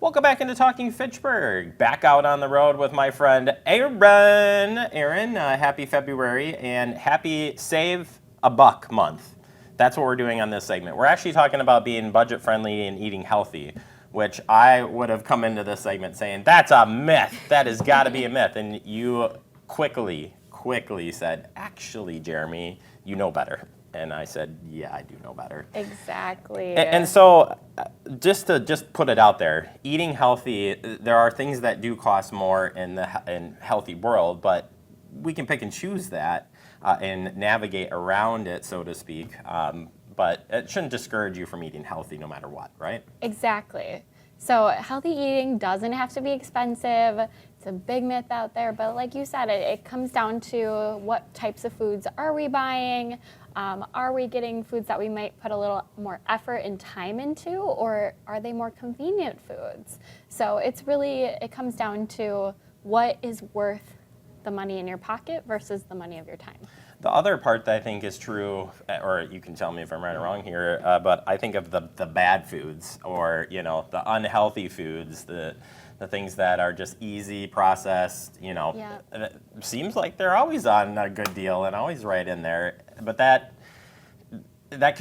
Welcome back into Talking Fitchburg. Back out on the road with my friend Aryn. Happy February and happy Save a Buck month. That's what we're doing on this segment. We're actually talking about being budget friendly and eating healthy, which I would have come into this segment saying, that's a myth. That has got to be a myth. And you quickly said, actually, Jeremy, you know better. And I said, yeah, I do know better. Exactly. And so just to put it out there, eating healthy, there are things that do cost more in the healthy world, but we can pick and choose that and navigate around it, so to speak. But it shouldn't discourage you from eating healthy no matter what, right? Exactly. So healthy eating doesn't have to be expensive. It's a big myth out there, but like you said, it comes down to what types of foods are we buying? Are we getting foods that we might put a little more effort and time into, or are they more convenient foods? So it comes down to what is worth the money in your pocket versus the money of your time. The other part that I think is true, or you can tell me if I'm right or wrong here, but I think of the bad foods, or the unhealthy foods, the things that are just easy processed. Yeah. It seems like they're always on a good deal and always right in there, but that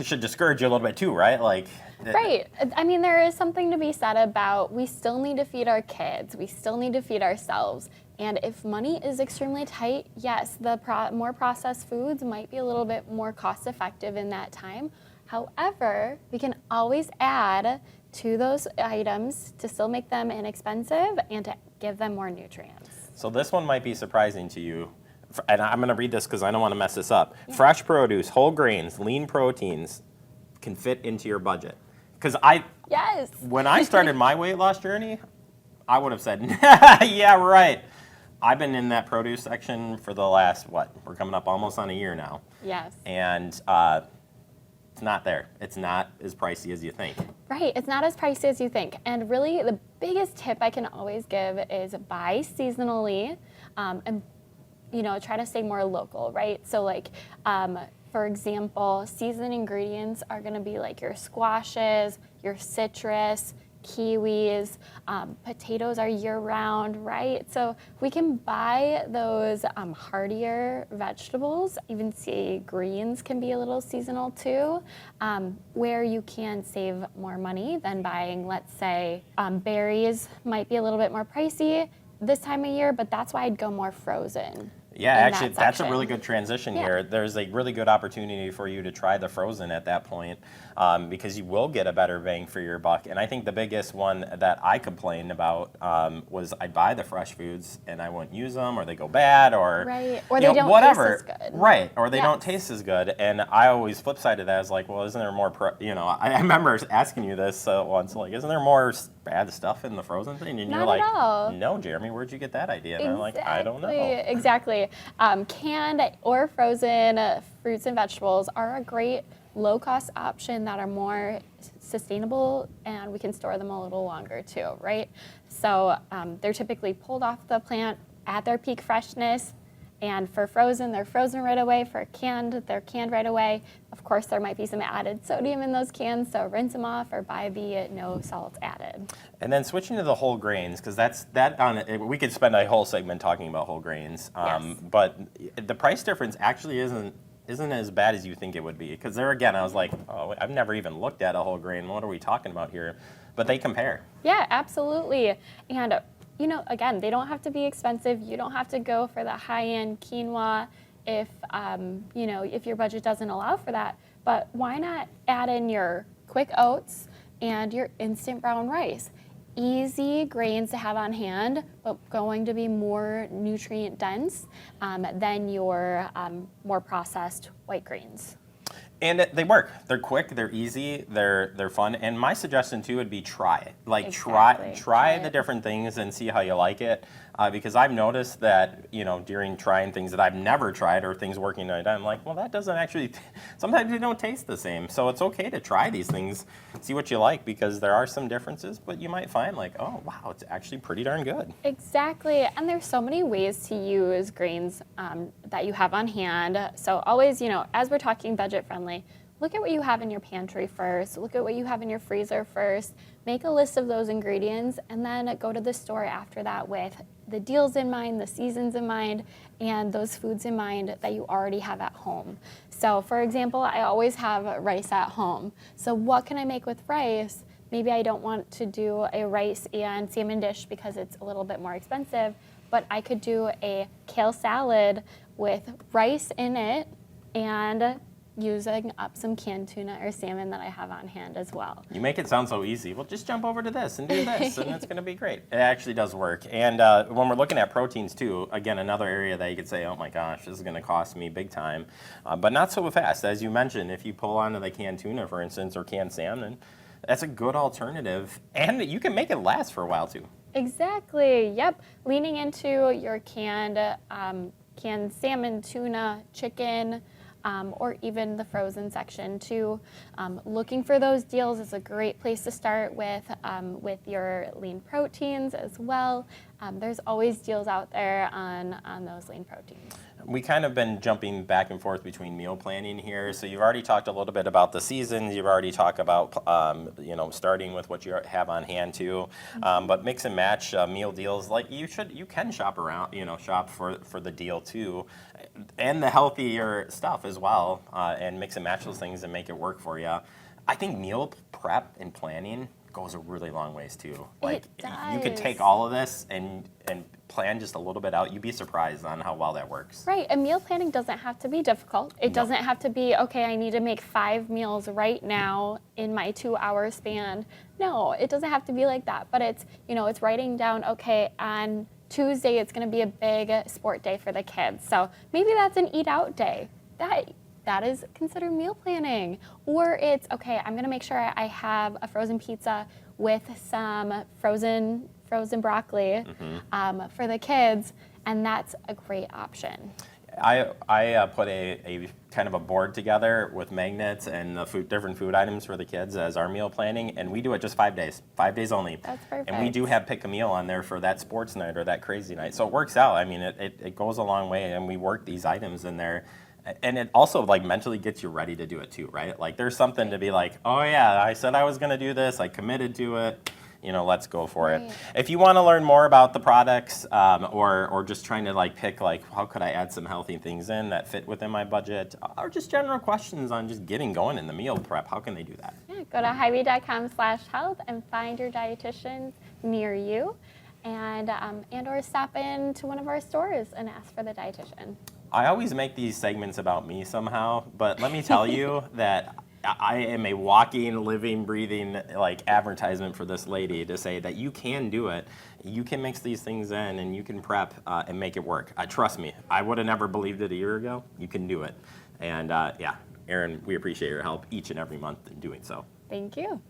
should discourage you a little bit too, right? Right. I mean, there is something to be said about we still need to feed our kids. We still need to feed ourselves. And if money is extremely tight, yes, the more processed foods might be a little bit more cost effective in that time. However, we can always add to those items to still make them inexpensive and to give them more nutrients. So this one might be surprising to you. And I'm going to read this because I don't want to mess this up. Yeah. Fresh produce, whole grains, lean proteins can fit into your budget. Because Yes. When I started my weight loss journey, I would have said, yeah, right. I've been in that produce section for the last, we're coming up almost on a year now. Yes. And it's not there. It's not as pricey as you think. Right. It's not as pricey as you think. And really, the biggest tip I can always give is buy seasonally and try to stay more local, right? So for example, seasoned ingredients are going to be like your squashes, your citrus, kiwis, potatoes are year-round, right? So we can buy those hardier vegetables. Even see greens can be a little seasonal too, where you can save more money than buying, let's say, berries might be a little bit more pricey this time of year, but that's why I'd go more frozen. Yeah, actually, that's a really good transition here. There's a really good opportunity for you to try the frozen at that point because you will get a better bang for your buck. And I think the biggest one that I complained about was I'd buy the fresh foods and I wouldn't use them, or they go bad, or right, or they don't taste as good. Right, or they don't taste as good. And I always flip side of that is like, well, isn't there more? I remember asking you this once, like, isn't there more bad stuff in the frozen thing? And you're like, at all. No, Jeremy, where'd you get that idea? And Exactly. I'm like, I don't know. Exactly. Canned or frozen fruits and vegetables are a great low-cost option that are more sustainable, and we can store them a little longer too, right? So they're typically pulled off the plant at their peak freshness, and for frozen, they're frozen right away. For canned, they're canned right away. Of course, there might be some added sodium in those cans, so rinse them off or buy the no salt added. And then switching to the whole grains, because we could spend a whole segment talking about whole grains. Yes. But the price difference actually isn't as bad as you think it would be. Because there again, I was like, oh, I've never even looked at a whole grain. What are we talking about here? But they compare. Yeah, absolutely. And again, they don't have to be expensive. You don't have to go for the high-end quinoa if your budget doesn't allow for that. But why not add in your quick oats and your instant brown rice? Easy grains to have on hand, but going to be more nutrient dense than your more processed white grains. And they work. They're quick. They're easy. They're fun. And my suggestion too would be try it. Exactly. Try the different things and see how you like it. Because I've noticed that during trying things that I've never tried or things working at a time, I'm like, well, that doesn't actually. Sometimes they don't taste the same. So it's okay to try these things, see what you like, because there are some differences. But you might find oh wow, it's actually pretty darn good. Exactly. And there's so many ways to use grains that you have on hand. So always, as we're talking budget friendly, look at what you have in your pantry first. Look at what you have in your freezer first. Make a list of those ingredients, and then go to the store after that with the deals in mind, the seasons in mind, and those foods in mind that you already have at home. So for example, I always have rice at home. So what can I make with rice? Maybe I don't want to do a rice and salmon dish because it's a little bit more expensive, but I could do a kale salad with rice in it and using up some canned tuna or salmon that I have on hand as well. You make it sound so easy. Well, just jump over to this and do this, and it's going to be great. It actually does work. And when we're looking at proteins too, again, another area that you could say, oh my gosh, this is going to cost me big time, but not so fast. As you mentioned, if you pull onto the canned tuna, for instance, or canned salmon, that's a good alternative, and you can make it last for a while too. Exactly. Yep. Leaning into your canned salmon, tuna, chicken, or even the frozen section too. Looking for those deals is a great place to start with your lean proteins as well. There's always deals out there on those lean proteins. We kind of been jumping back and forth between meal planning here. So you've already talked a little bit about the seasons. You've already talked about starting with what you have on hand too. But mix and match meal deals, like you can shop around, shop for the deal too, and the healthier stuff as well, and mix and match those things and make it work for you. I think meal prep and planning goes a really long ways too. Like you could take all of this and plan just a little bit out. You'd be surprised on how well that works. Right, and meal planning doesn't have to be difficult. It doesn't have to be, okay, I need to make 5 meals right now in my 2-hour span. No, it doesn't have to be like that. But it's, it's writing down, okay, on Tuesday it's going to be a big sport day for the kids. So maybe that's an eat out day. That is considered meal planning. Or it's, okay, I'm going to make sure I have a frozen pizza with some frozen broccoli for the kids, and that's a great option. I put a kind of a board together with magnets and the different food items for the kids as our meal planning, and we do it just 5 days, 5 days only. That's perfect. And we do have pick a meal on there for that sports night or that crazy night. So it works out. I mean, it goes a long way, and we work these items in there. And it also mentally gets you ready to do it too, right? Like there's something to be like, oh yeah, I said I was going to do this. I committed to it. Let's go for it. If you want to learn more about the products or just trying to pick how could I add some healthy things in that fit within my budget, or just general questions on just getting going in the meal prep, how can they do that? Yeah, go to Hy-Vee.com/health and find your dietitian near you, and or stop in to one of our stores and ask for the dietitian. I always make these segments about me somehow, but let me tell you that I am a walking, living, breathing advertisement for this lady to say that you can do it. You can mix these things in and you can prep and make it work. Trust me, I would have never believed it a year ago. You can do it. And Aryn, we appreciate your help each and every month in doing so. Thank you.